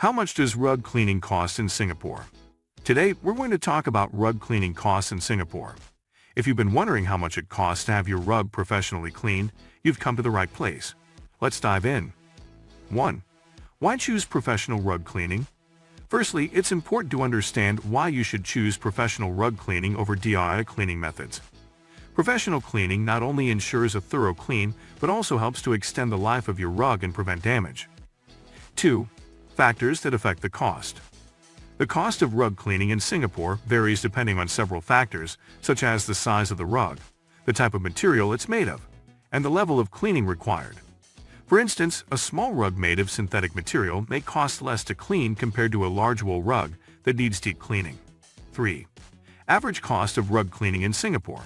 How much does rug cleaning cost in Singapore? Today, we're going to talk about rug cleaning costs in Singapore. If you've been wondering how much it costs to have your rug professionally cleaned, you've come to the right place. Let's dive in. 1. Why choose professional rug cleaning? Firstly, it's important to understand why you should choose professional rug cleaning over DIY cleaning methods. Professional cleaning not only ensures a thorough clean, but also helps to extend the life of your rug and prevent damage. 2. Factors that affect the cost. The cost of rug cleaning in Singapore varies depending on several factors, such as the size of the rug, the type of material it's made of, and the level of cleaning required. For instance, a small rug made of synthetic material may cost less to clean compared to a large wool rug that needs deep cleaning. 3. Average cost of rug cleaning in Singapore.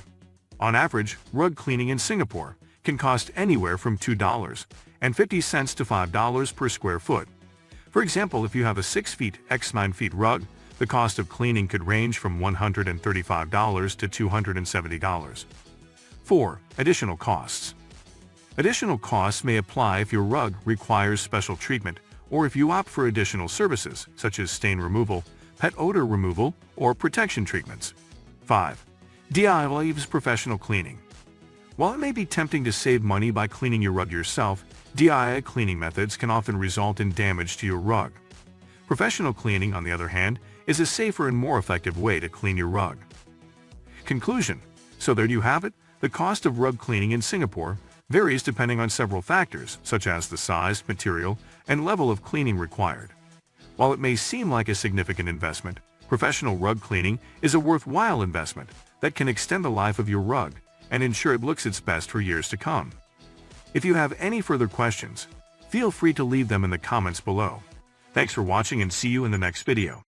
On average, rug cleaning in Singapore can cost anywhere from $2.50 to $5 per square foot. For example, if you have a 6 feet x 9 feet rug, the cost of cleaning could range from $135 to $270. 4. Additional costs. Additional costs may apply if your rug requires special treatment or if you opt for additional services such as stain removal, pet odor removal, or protection treatments. 5. DIY professional cleaning. While it may be tempting to save money by cleaning your rug yourself, DIY cleaning methods can often result in damage to your rug. Professional cleaning, on the other hand, is a safer and more effective way to clean your rug. Conclusion. So there you have it. The cost of rug cleaning in Singapore varies depending on several factors, such as the size, material, and level of cleaning required. While it may seem like a significant investment, professional rug cleaning is a worthwhile investment that can extend the life of your rug and ensure it looks its best for years to come. If you have any further questions, feel free to leave them in the comments below. Thanks for watching and see you in the next video.